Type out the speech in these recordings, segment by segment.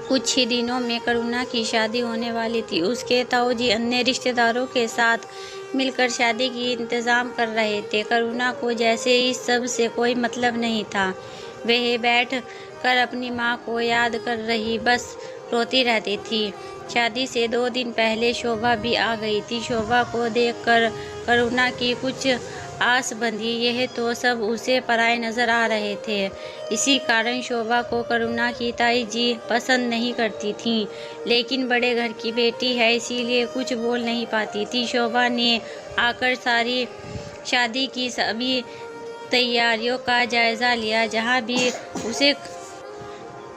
कुछ ही दिनों में करुणा की शादी होने वाली थी। उसके ताऊजी अन्य रिश्तेदारों के साथ मिलकर शादी की इंतज़ाम कर रहे थे। करुणा को जैसे इस सब से कोई मतलब नहीं था। वह बैठ कर अपनी माँ को याद कर रही बस रोती रहती थी। शादी से 2 दिन पहले शोभा भी आ गई थी। शोभा को देखकर करुणा की कुछ आस बंधी। यह तो सब उसे पराए नजर आ रहे थे। इसी कारण शोभा को करुणा की ताई जी पसंद नहीं करती थीं। लेकिन बड़े घर की बेटी है इसीलिए कुछ बोल नहीं पाती थी। शोभा ने आकर सारी शादी की सभी तैयारियों का जायजा लिया। जहाँ भी उसे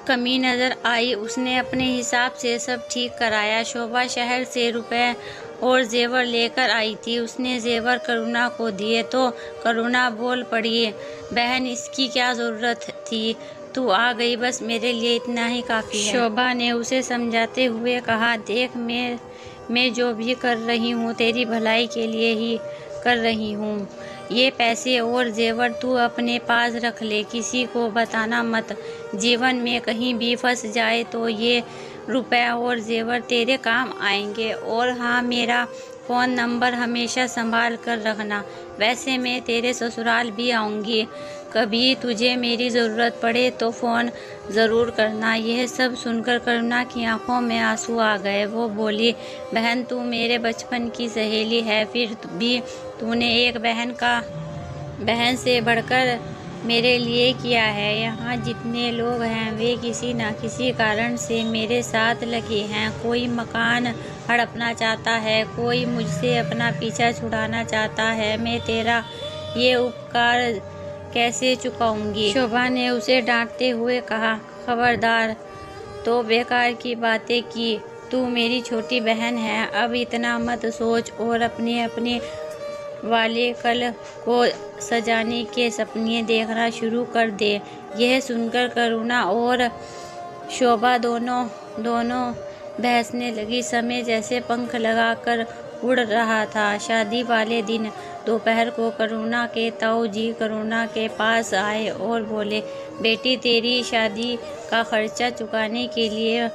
कमी नज़र आई उसने अपने हिसाब से सब ठीक कराया। शोभा शहर से रुपए और जेवर लेकर आई थी। उसने जेवर करुणा को दिए तो करुणा बोल पड़ी, बहन इसकी क्या ज़रूरत थी, तू आ गई बस मेरे लिए इतना ही काफ़ी है। शोभा ने उसे समझाते हुए कहा, देख मैं जो भी कर रही हूँ तेरी भलाई के लिए ही कर रही हूँ। ये पैसे और जेवर तू अपने पास रख ले, किसी को बताना मत। जीवन में कहीं भी फंस जाए तो ये रुपया और जेवर तेरे काम आएंगे। और हाँ, मेरा फ़ोन नंबर हमेशा संभाल कर रखना। वैसे मैं तेरे ससुराल भी आऊँगी, कभी तुझे मेरी ज़रूरत पड़े तो फ़ोन ज़रूर करना। यह सब सुनकर करुणा की आंखों में आंसू आ गए। वो बोली, बहन तू मेरे बचपन की सहेली है, फिर भी तूने एक बहन से बढ़कर मेरे लिए किया है। यहाँ जितने लोग हैं वे किसी न किसी कारण से मेरे साथ लगे हैं। कोई मकान हड़पना चाहता है, कोई मुझसे अपना पीछा छुड़ाना चाहता है। मैं तेरा ये उपकार कैसे चुकाऊंगी। शोभा ने उसे डांटते हुए कहा, खबरदार, तो बेकार की बातें की। तू मेरी छोटी बहन है, अब इतना मत सोच और अपने वाले कल को सजाने के सपने देखना शुरू कर दे। यह सुनकर करुणा और शोभा दोनों बहसने लगी। समय जैसे पंख लगाकर उड़ रहा था। शादी वाले दिन दोपहर को करुणा के ताऊजी करुणा के पास आए और बोले, बेटी तेरी शादी का खर्चा चुकाने के लिए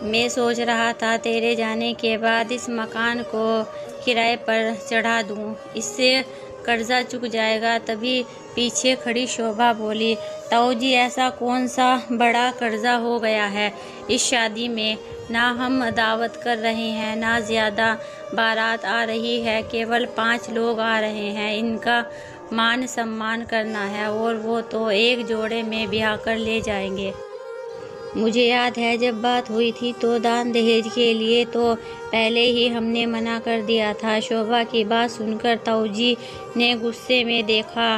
मैं सोच रहा था तेरे जाने के बाद इस मकान को किराए पर चढ़ा दूं, इससे कर्जा चुक जाएगा। तभी पीछे खड़ी शोभा बोली, ताऊजी ऐसा कौन सा बड़ा कर्जा हो गया है इस शादी में। ना हम दावत कर रहे हैं, ना ज़्यादा बारात आ रही है, केवल 5 लोग आ रहे हैं। इनका मान सम्मान करना है और वो तो एक जोड़े में ब्याह कर ले जाएंगे। मुझे याद है जब बात हुई थी तो दान दहेज के लिए तो पहले ही हमने मना कर दिया था। शोभा की बात सुनकर ताऊजी ने गुस्से में देखा,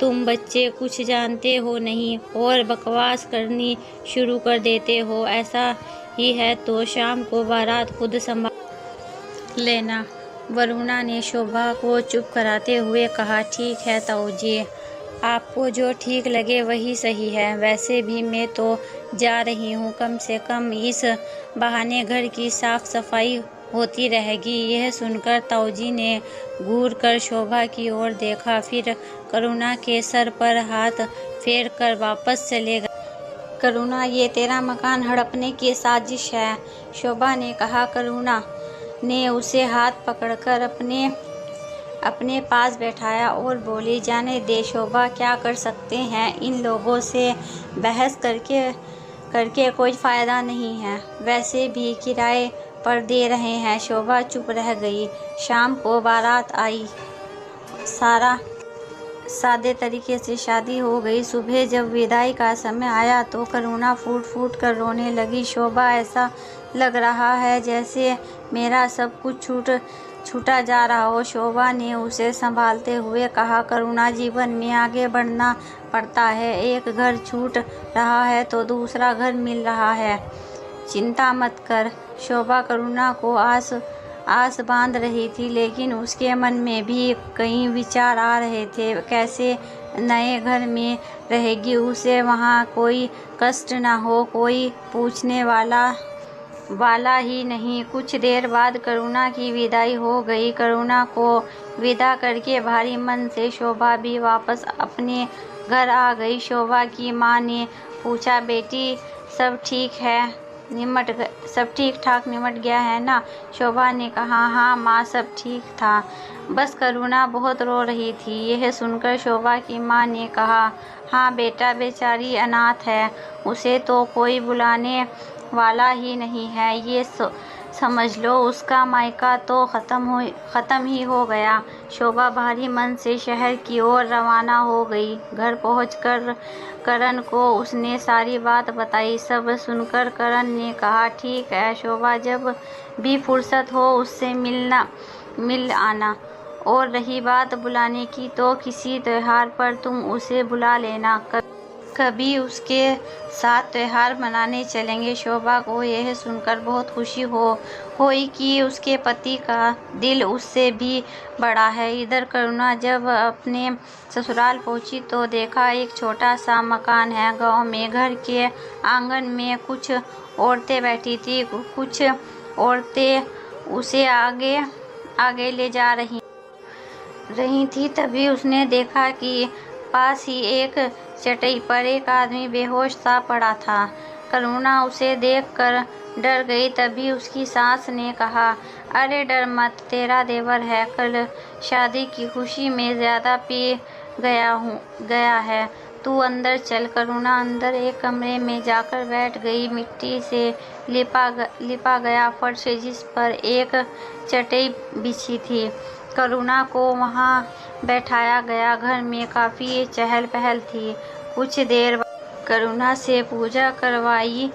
तुम बच्चे कुछ जानते हो नहीं और बकवास करनी शुरू कर देते हो। ऐसा ही है तो शाम को बारात खुद संभाल लेना। वरुणा ने शोभा को चुप कराते हुए कहा, ठीक है ताऊजी, आपको जो ठीक लगे वही सही है। वैसे भी मैं तो जा रही हूँ, कम से कम इस बहाने घर की साफ सफाई होती रहेगी। यह सुनकर ताऊजी ने घूर कर शोभा की ओर देखा, फिर करुणा के सर पर हाथ फेर कर वापस चले गए। करुणा, ये तेरा मकान हड़पने की साजिश है, शोभा ने कहा। करुणा ने उसे हाथ पकड़कर अपने पास बैठाया और बोली, जाने दे शोभा, क्या कर सकते हैं, इन लोगों से बहस करके कोई फ़ायदा नहीं है। वैसे भी किराए पर दे रहे हैं। शोभा चुप रह गई। शाम को बारात आई। सादे तरीके से शादी हो गई। सुबह जब विदाई का समय आया तो करुणा फूट कर रोने लगी। शोभा, ऐसा लग रहा है जैसे मेरा सब कुछ छूटा जा रहा हो। शोभा ने उसे संभालते हुए कहा, करुणा, जीवन में आगे बढ़ना पड़ता है। एक घर छूट रहा है तो दूसरा घर मिल रहा है, चिंता मत कर। शोभा करुणा को आस बांध रही थी, लेकिन उसके मन में भी कई विचार आ रहे थे। कैसे नए घर में रहेगी, उसे वहाँ कोई कष्ट न हो, कोई पूछने वाला ही नहीं। कुछ देर बाद करुणा की विदाई हो गई। करुणा को विदा करके भारी मन से शोभा भी वापस अपने घर आ गई। शोभा की माँ ने पूछा, बेटी सब ठीक ठाक निमट गया है ना? शोभा ने कहा, हाँ माँ, सब ठीक था, बस करुणा बहुत रो रही थी। यह सुनकर शोभा की माँ ने कहा, हाँ बेटा, बेचारी अनाथ है, उसे तो कोई बुलाने वाला ही नहीं है, ये समझ लो उसका मायका तो ख़त्म ही हो गया। शोभा भारी मन से शहर की ओर रवाना हो गई। घर पहुंचकर करण को उसने सारी बात बताई। सब सुनकर करण ने कहा, ठीक है शोभा, जब भी फुर्सत हो उससे मिल आना। और रही बात बुलाने की, तो किसी त्योहार पर तुम उसे बुला लेना, कभी उसके साथ त्योहार मनाने चलेंगे। शोभा को यह सुनकर बहुत खुशी हुई कि उसके पति का दिल उससे भी बड़ा है। इधर करुणा जब अपने ससुराल पहुंची तो देखा एक छोटा सा मकान है गांव में। घर के आंगन में कुछ औरतें बैठी थी, कुछ औरतें उसे आगे ले जा रही थी। तभी उसने देखा कि पास ही एक चटाई पर एक आदमी बेहोश सा पड़ा था। करुणा उसे देखकर डर गई। तभी उसकी सास ने कहा, अरे डर मत, तेरा देवर है, कल शादी की खुशी में ज़्यादा पी गया है, तू अंदर चल। करुणा अंदर एक कमरे में जाकर बैठ गई। मिट्टी से लिपा गया फर्श जिस पर एक चटाई बिछी थी, करुणा को वहां बैठाया गया। घर में काफ़ी चहल पहल थी। कुछ देर बाद करुणा से पूजा करवाई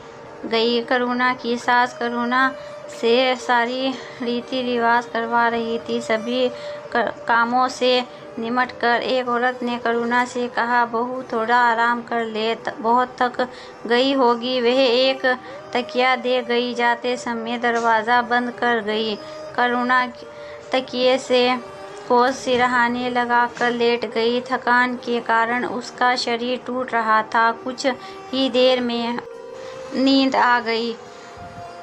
गई। करुणा की सास करुणा से सारी रीति रिवाज करवा रही थी। सभी कामों से निमटकर एक औरत ने करुणा से कहा, बहू थोड़ा आराम कर ले, बहुत थक गई होगी। वह एक तकिया दे गई। जाते समय दरवाज़ा बंद कर गई। करुणा तकिए को सिरहाने लगाकर लेट गई। थकान के कारण उसका शरीर टूट रहा था। कुछ ही देर में नींद आ गई।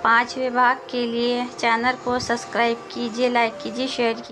5वें भाग के लिए चैनल को सब्सक्राइब कीजिए, लाइक कीजिए, शेयर कीजिए।